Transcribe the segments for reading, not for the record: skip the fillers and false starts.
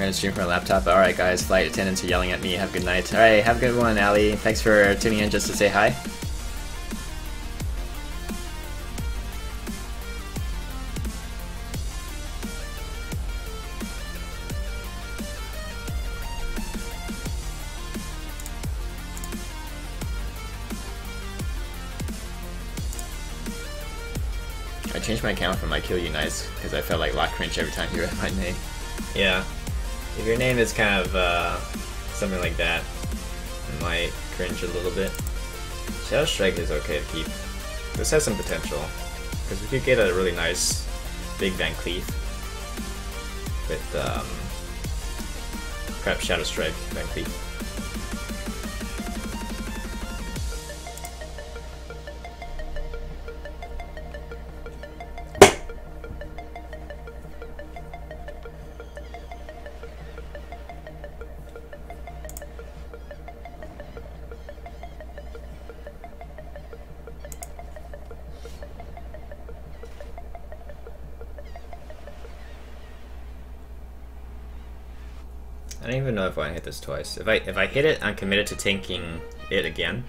trying to stream from a laptop. Alright guys, flight attendants are yelling at me. Have a good night. Alright, have a good one, Ali. Thanks for tuning in just to say hi. I changed my account from I Kill You Nice because I felt like lot cringe every time you read my name. Yeah. If your name is kind of something like that, it might cringe a little bit. Shadow Strike is okay to keep. This has some potential, because we could get a really nice big Van Cleef with perhaps Shadow Strike Van Cleef. I don't even know if I hit this twice. If I hit it, I'm committed to tanking it again.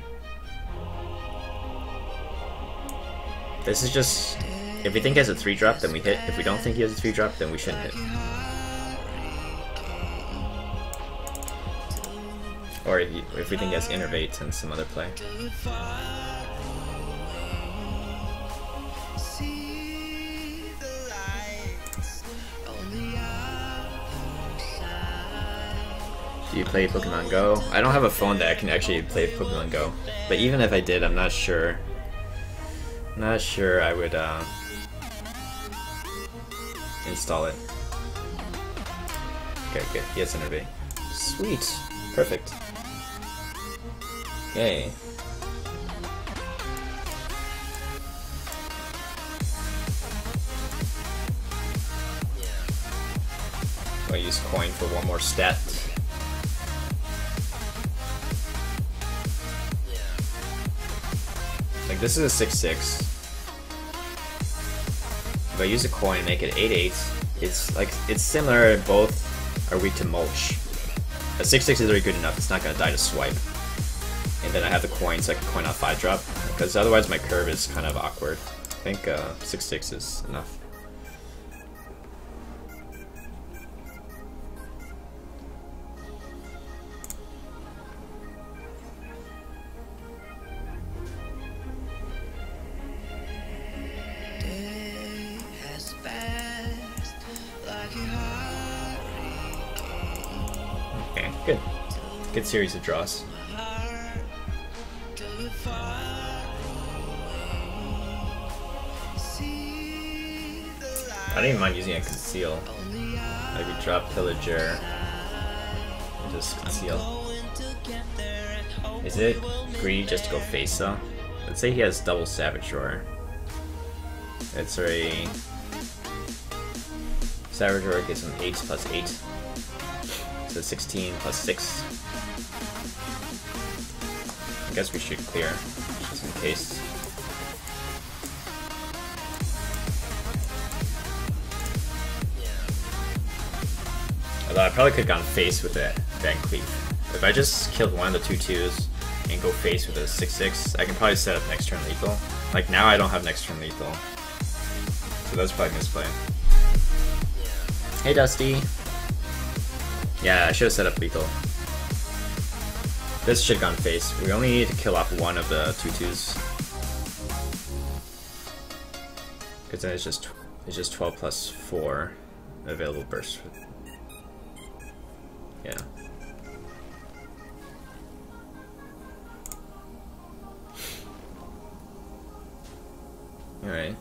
This is just, if we think he has a 3-drop, then we hit. If we don't think he has a 3-drop, then we shouldn't hit. Or if we think he has Innervate and some other play. Do you play Pokemon Go? I don't have a phone that I can actually play Pokemon Go. But even if I did, I'm not sure. Not sure I would install it. Okay, good. He has Innervate. Sweet. Perfect. Yay. I'll use coin for one more stat. Like, this is a 6-6. If I use a coin, make it 8-8. It's similar. Both are weak to mulch. A 6-6 is already good enough. It's not gonna die to swipe. And then I have the coin, so I can coin out 5-drop. Because otherwise my curve is kind of awkward. I think 6-6 is enough. Okay, good. Good series of draws. I don't even mind using a conceal. Maybe drop Pillager and just conceal. Is it greedy just to go face though? Let's say he has double Savage Roar. It's a Savage Roar gives him 8 plus 8. So 16 plus 6. I guess we should clear, just in case. Although I probably could have gone face with that Van Cleef. If I just killed one of the 2/2s and go face with a 6/6, I can probably set up next turn lethal. Like now I don't have next turn lethal. So that's probably misplay. Hey Dusty! Yeah, I should have set up lethal. This should have gone face. We only need to kill off one of the 2/2s. Because then it's just 12 plus 4 available bursts. Yeah. Alright.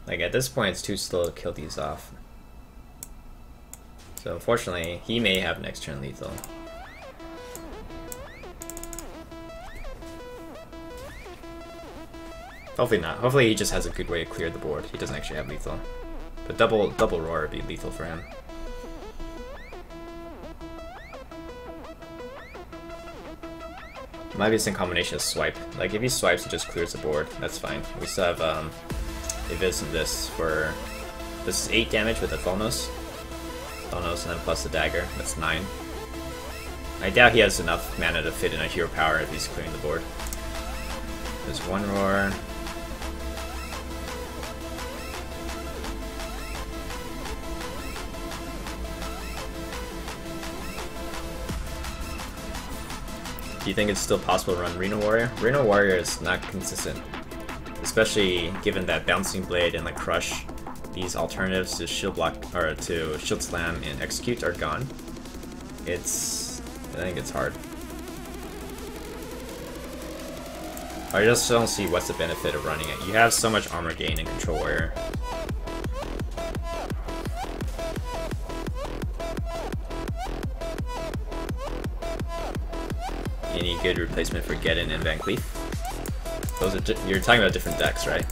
Like at this point it's too slow to kill these off. So unfortunately, he may have next turn lethal. Hopefully not. Hopefully he just has a good way to clear the board. He doesn't actually have lethal. But double roar would be lethal for him. Might be some combination of swipe. Like if he swipes, it just clears the board. That's fine. We still have Evis and this for. This is 8 damage with the Thulnos. Thulnos and then plus the dagger. That's 9. I doubt he has enough mana to fit in a hero power if he's clearing the board. There's one roar. Do you think it's still possible to run Reno Warrior? Reno Warrior is not consistent, especially given that Bouncing Blade and like Crush, these alternatives to shield block or to shield slam and execute are gone. I think it's hard. I just don't see what's the benefit of running it. You have so much armor gain in Control Warrior. Any good replacement for Geddon and Van Cleef? Those are you're talking about different decks, right?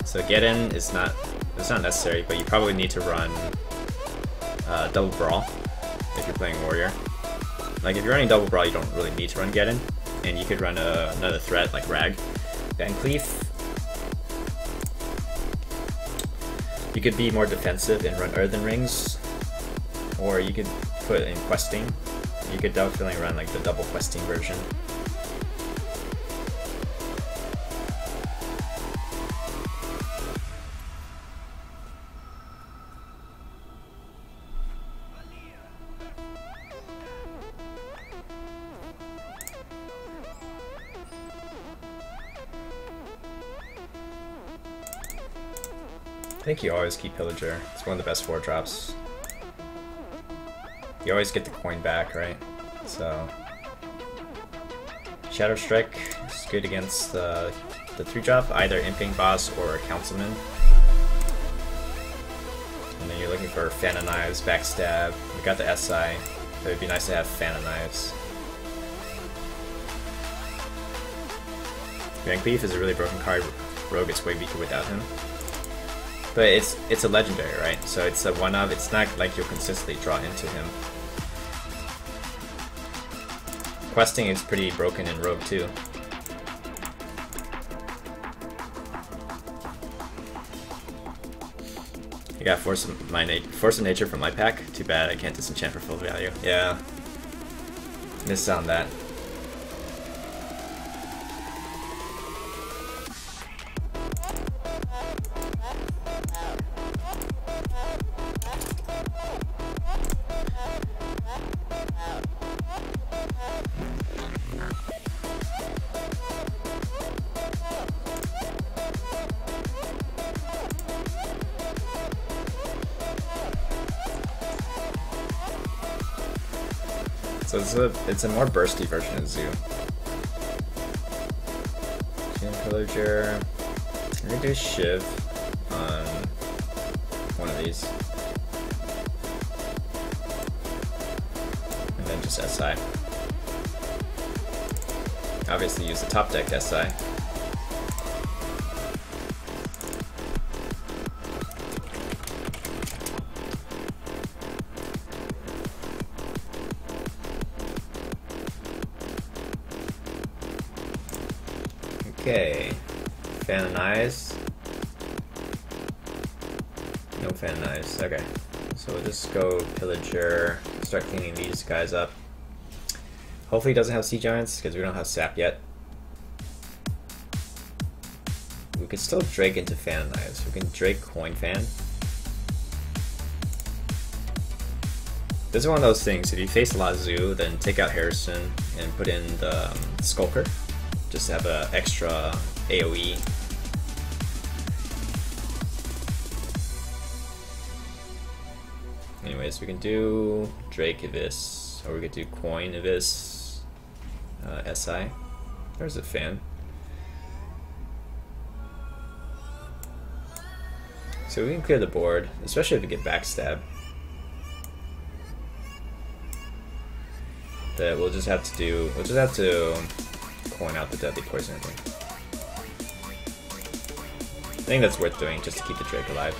So Geddon is not necessary, but you probably need to run Double Brawl if you're playing Warrior. Like if you're running Double Brawl, you don't really need to run Geddon, and you could run another threat like Rag. Van Cleef, you could be more defensive and run Earthen Rings, or you could put in questing. You could definitely run like the double questing version. I think you always keep Pillager. It's one of the best 4-drops. You always get the coin back, right? So Shadow Strike is good against the 3-drop, either Imping Boss or Councilman. And then you're looking for Fan of Knives, Backstab. You got the SI. It would be nice to have Fan of Knives. Van Cleef is a really broken card. Rogue is way weaker without him. But it's a legendary, right? So it's a one-of. It's not like you'll consistently draw into him. Questing is pretty broken in Rogue too. I got Force of Nature from my pack. Too bad I can't disenchant for full value. Yeah, missed on that. So it's a more bursty version of Zoo. Pillager. I'm gonna do Shiv on one of these. And then just SI. Obviously use the top deck SI. Okay, Fan of Knives. No Fan of Knives. Okay, so we'll just go Pillager, start cleaning these guys up. Hopefully he doesn't have Sea Giants, because we don't have Sap yet. We could still Drake into Fan of Knives. We can Drake Coin Fan. This is one of those things, if you face a lot of Zoo, then take out Harrison and put in the Skulker. Just have an extra AoE. Anyways, we can do Drake Evis, or we could do Coin Evis, SI. There's a Fan. So we can clear the board, especially if we get Backstab. That we'll just have to coin out the Deadly Poison, I think. I think that's worth doing just to keep the Drake alive.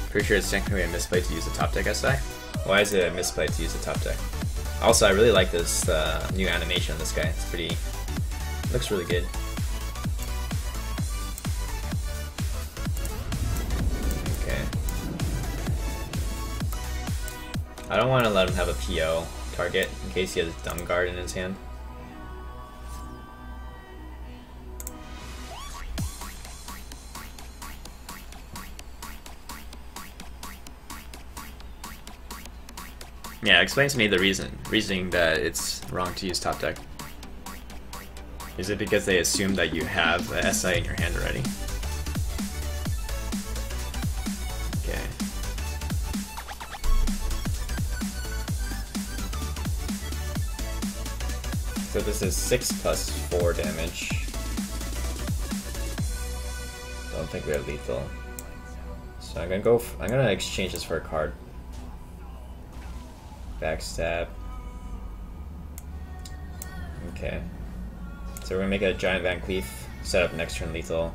Pretty sure it's technically a misplay to use the top deck SI. Why is it a misplay to use the top deck? Also, I really like this new animation on this guy. It's pretty... looks really good. Okay. I don't want to let him have a PO target in case he has Dumb Guard in his hand. Yeah, explain to me the reasoning that it's wrong to use top deck. Is it because they assume that you have a SI in your hand already? Okay. So this is 6 plus 4 damage. Don't think we have lethal. So I'm gonna exchange this for a card. Backstab. Okay. So we're gonna make a Giant Van Cleef, set up next turn lethal.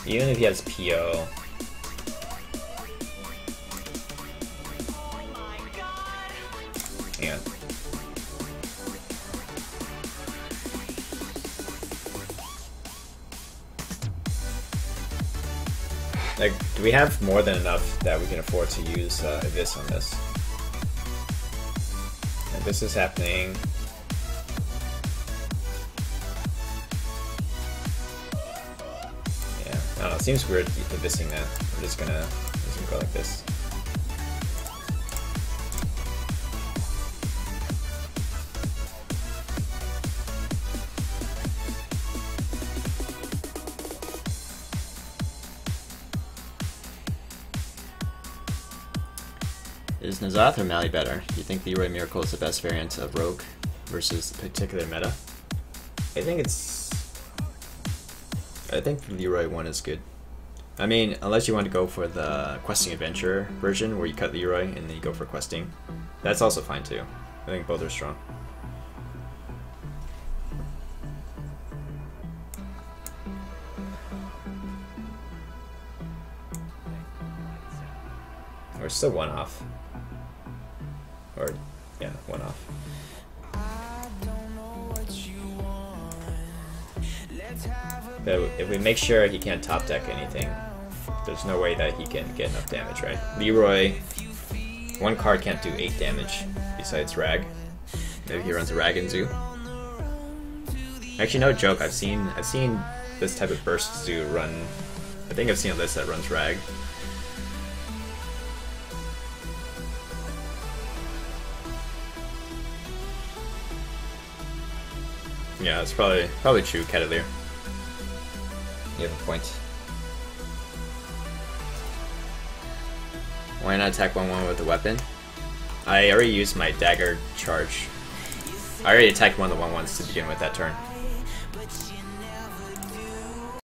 Even if he has PO. Hang on. Like, do we have more than enough that we can afford to use this on this? And this is happening. Yeah, I don't know, it seems weird abyssing that. We're just gonna go like this. Is N'Zoth or Mali better? Do you think Leroy Miracle is the best variant of Rogue versus particular meta? I think the Leroy one is good. I mean, unless you want to go for the Questing Adventure version where you cut Leroy and then you go for Questing. That's also fine too. I think both are strong. We're still one off. Or, yeah, one off. But if we make sure he can't top deck anything, there's no way that he can get enough damage, right? Leroy, one card can't do 8 damage besides Rag. Maybe he runs Rag and Zoo. Actually, no joke. I've seen this type of burst Zoo run. I think I've seen a list that runs Rag. Yeah, it's probably true, Catalier. You have a point. Why not attack 1/1 with a weapon? I already used my dagger charge. I already attacked one of the 1/1s to begin with that turn.